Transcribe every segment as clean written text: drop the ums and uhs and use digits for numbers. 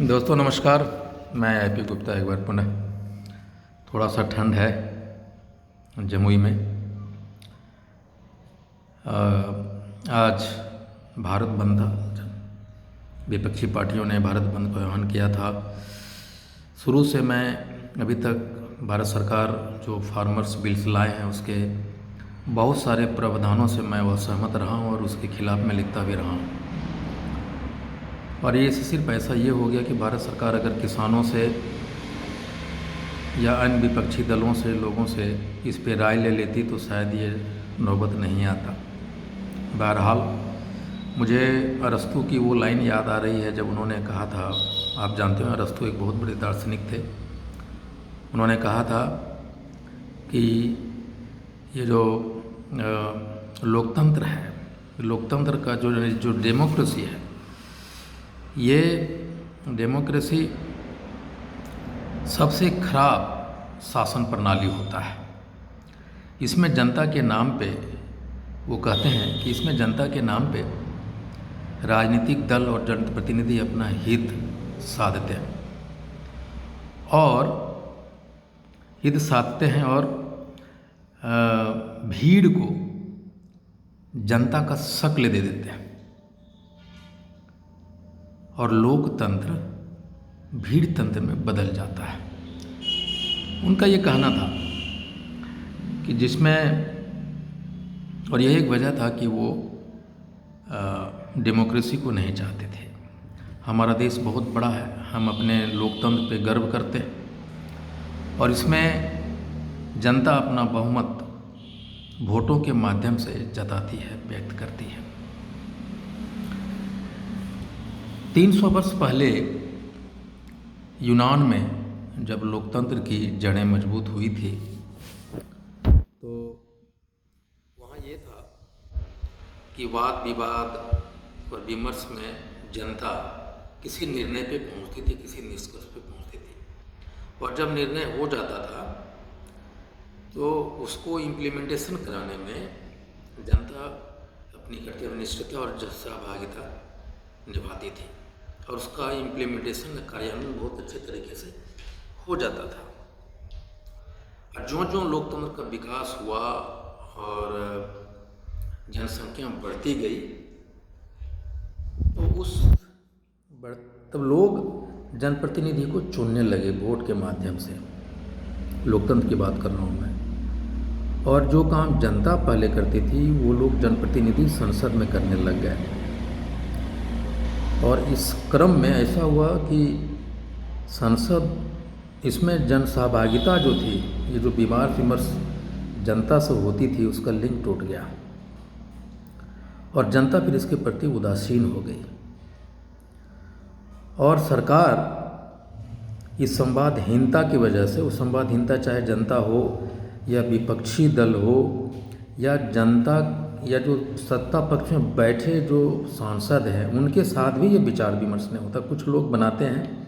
दोस्तों नमस्कार। मैं आईपी गुप्ता एक बार पुनः। थोड़ा सा ठंड है जमुई में। आज भारत बंद था। विपक्षी पार्टियों ने भारत बंद का आह्वान किया था। शुरू से मैं अभी तक भारत सरकार जो फार्मर्स बिल्स लाए हैं उसके बहुत सारे प्रावधानों से मैं वह सहमत रहा हूँ और उसके खिलाफ़ मैं लिखता भी रहा हूँ। और ये सिर्फ ऐसा ये हो गया कि भारत सरकार अगर किसानों से या अन्य विपक्षी दलों से लोगों से इस पे राय ले लेती तो शायद ये नौबत नहीं आता। बहरहाल मुझे अरस्तू की वो लाइन याद आ रही है जब उन्होंने कहा था, आप जानते हो अरस्तू एक बहुत बड़े दार्शनिक थे। उन्होंने कहा था कि ये जो लोकतंत्र है, लोकतंत्र का जो डेमोक्रेसी है, ये डेमोक्रेसी सबसे खराब शासन प्रणाली होता है। इसमें जनता के नाम पे, वो कहते हैं कि इसमें जनता के नाम पे राजनीतिक दल और जनप्रतिनिधि अपना हित साधते हैं और भीड़ को जनता का शक्ल दे देते हैं और लोकतंत्र भीड़ तंत्र में बदल जाता है। उनका ये कहना था कि जिसमें, और यही एक वजह था कि वो डेमोक्रेसी को नहीं चाहते थे। हमारा देश बहुत बड़ा है, हम अपने लोकतंत्र पे गर्व करते हैं और इसमें जनता अपना बहुमत वोटों के माध्यम से जताती है, व्यक्त करती है। 300 वर्ष पहले यूनान में जब लोकतंत्र की जड़ें मजबूत हुई थी तो वहाँ ये था कि वाद विवाद और विमर्श में जनता किसी निर्णय पे पहुँचती थी, किसी निष्कर्ष पे पहुँचती थी और जब निर्णय हो जाता था तो उसको इम्प्लीमेंटेशन कराने में जनता अपनी कर्तव्यनिष्ठता और सहभागिता निभाती थी और उसका इम्प्लीमेंटेशन कार्यान्वयन बहुत अच्छे तरीके से हो जाता था। और जो लोकतंत्र का विकास हुआ और जनसंख्या बढ़ती गई तो तब लोग जनप्रतिनिधि को चुनने लगे वोट के माध्यम से। लोकतंत्र की बात कर रहा हूँ मैं। और जो काम जनता पहले करती थी वो लोग जनप्रतिनिधि संसद में करने लग गए और इस क्रम में ऐसा हुआ कि संसद, इसमें जन सहभागिता जो थी, ये जो विचार विमर्श जनता से होती थी उसका लिंक टूट गया और जनता फिर इसके प्रति उदासीन हो गई और सरकार इस संवादहीनता की वजह से, वो संवादहीनता चाहे जनता हो या विपक्षी दल हो या जनता या जो सत्ता पक्ष में बैठे जो सांसद हैं उनके साथ भी ये विचार विमर्श नहीं होता। कुछ लोग बनाते हैं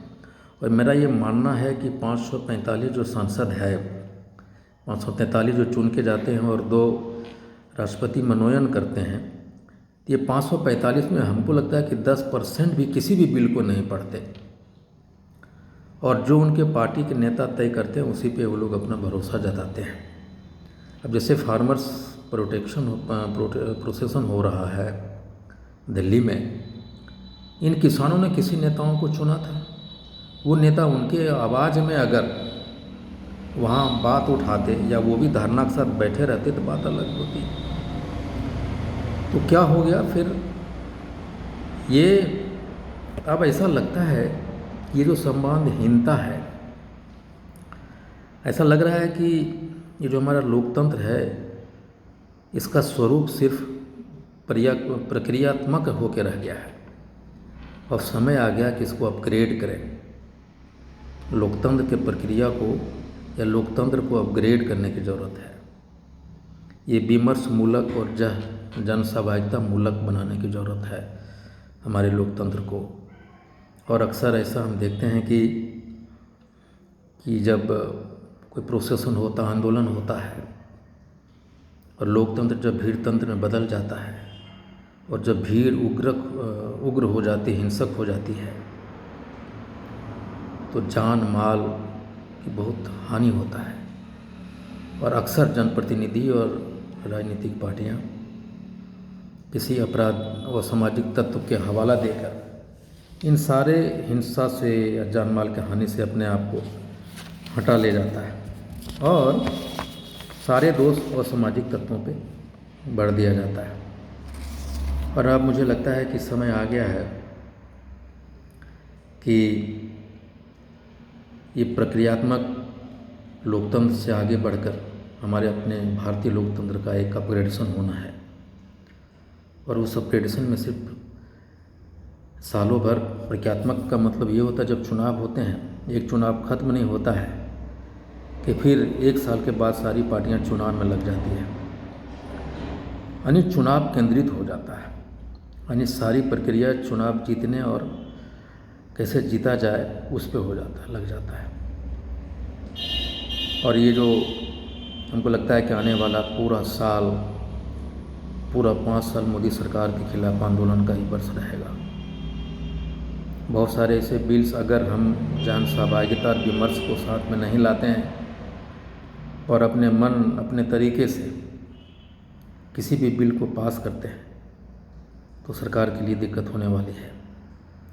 और मेरा ये मानना है कि 545 जो सांसद है, 543 जो चुन के जाते हैं और 2 राष्ट्रपति मनोनयन करते हैं, ये 545 में हमको लगता है कि 10% भी किसी भी बिल को नहीं पढ़ते और जो उनके पार्टी के नेता तय करते हैं उसी पे वो लोग अपना भरोसा जताते हैं। अब जैसे फार्मर्स प्रोसेसन हो रहा है दिल्ली में, इन किसानों ने किसी नेताओं को चुना था, वो नेता उनके आवाज़ में अगर वहाँ बात उठाते या वो भी धरना के साथ बैठे रहते तो बात अलग होती। तो क्या हो गया फिर, ये अब ऐसा लगता है ये जो संवादहीनता है, ऐसा लग रहा है कि ये जो हमारा लोकतंत्र है इसका स्वरूप सिर्फ प्रक्रियात्मक होकर रह गया है और समय आ गया कि इसको अपग्रेड करें। लोकतंत्र के प्रक्रिया को या लोकतंत्र को अपग्रेड करने की ज़रूरत है। ये विमर्श मूलक और जन सहभागिता मूलक बनाने की ज़रूरत है हमारे लोकतंत्र को। और अक्सर ऐसा हम देखते हैं कि जब कोई प्रोसेसन होता, आंदोलन होता है और लोकतंत्र जब भीड़ तंत्र में बदल जाता है और जब भीड़ उग्र हो जाती, हिंसक हो जाती है तो जान माल की बहुत हानि होता है। और अक्सर जनप्रतिनिधि और राजनीतिक पार्टियां किसी अपराध व सामाजिक तत्व के हवाला देकर इन सारे हिंसा से या जान माल की हानि से अपने आप को हटा ले जाता है और सारे दोष और सामाजिक तत्वों पे बढ़ दिया जाता है। और अब मुझे लगता है कि समय आ गया है कि ये प्रक्रियात्मक लोकतंत्र से आगे बढ़कर हमारे अपने भारतीय लोकतंत्र का एक अपग्रेडेशन होना है। और उस अपग्रेडेशन में सिर्फ सालों भर प्रक्रियात्मक का मतलब ये होता है जब चुनाव होते हैं, एक चुनाव खत्म नहीं होता है कि फिर एक साल के बाद सारी पार्टियां चुनाव में लग जाती हैं, यानी चुनाव केंद्रित हो जाता है, यानी सारी प्रक्रिया चुनाव जीतने और कैसे जीता जाए उस पे हो जाता है, लग जाता है। और ये जो हमको लगता है कि आने वाला पूरा 5 साल मोदी सरकार के खिलाफ आंदोलन का ही वर्ष रहेगा। बहुत सारे ऐसे बिल्स अगर हम जन सहभागिता और विमर्श को साथ में नहीं लाते हैं और अपने तरीके से किसी भी बिल को पास करते हैं तो सरकार के लिए दिक्कत होने वाली है।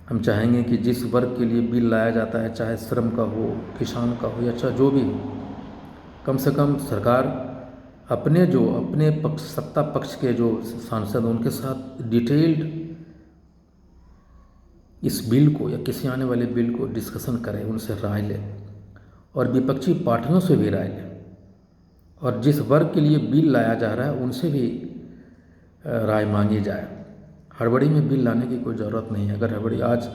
हम चाहेंगे कि जिस वर्ग के लिए बिल लाया जाता है, चाहे श्रम का हो, किसान का हो या चाहे जो भी हो, कम से कम सरकार अपने पक्ष सत्ता पक्ष के जो सांसद उनके साथ डिटेल्ड इस बिल को या किसी आने वाले बिल को डिस्कशन करें, उनसे राय लें और विपक्षी पार्टियों से भी राय लें। और जिस वर्ग के लिए बिल लाया जा रहा है उनसे भी राय मांगी जाए। हड़बड़ी में बिल लाने की कोई ज़रूरत नहीं है। अगर हड़बड़ी आज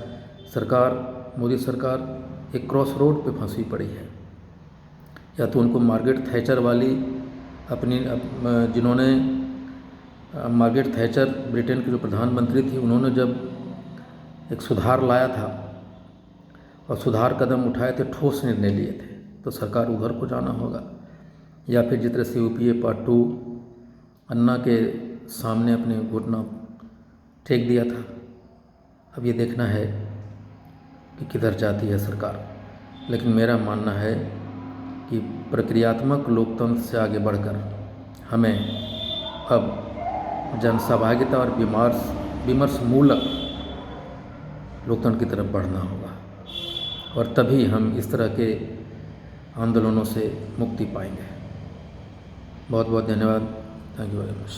मोदी सरकार एक क्रॉस रोड पे फंसी पड़ी है, या तो उनको मार्गरेट थैचर वाली जिन्होंने मार्गरेट थैचर ब्रिटेन की जो प्रधानमंत्री थी, उन्होंने जब एक सुधार लाया था और सुधार कदम उठाए थे, ठोस निर्णय लिए थे, तो सरकार उधर को जाना होगा। या फिर जिस तरह से यूपीए पार्ट 2 अन्ना के सामने अपने घुटना टेक दिया था, अब ये देखना है कि किधर जाती है सरकार। लेकिन मेरा मानना है कि प्रक्रियात्मक लोकतंत्र से आगे बढ़कर हमें अब जनसहभागिता और विमर्श मूलक लोकतंत्र की तरफ बढ़ना होगा और तभी हम इस तरह के आंदोलनों से मुक्ति पाएंगे। बहुत बहुत धन्यवाद। Thank you very much.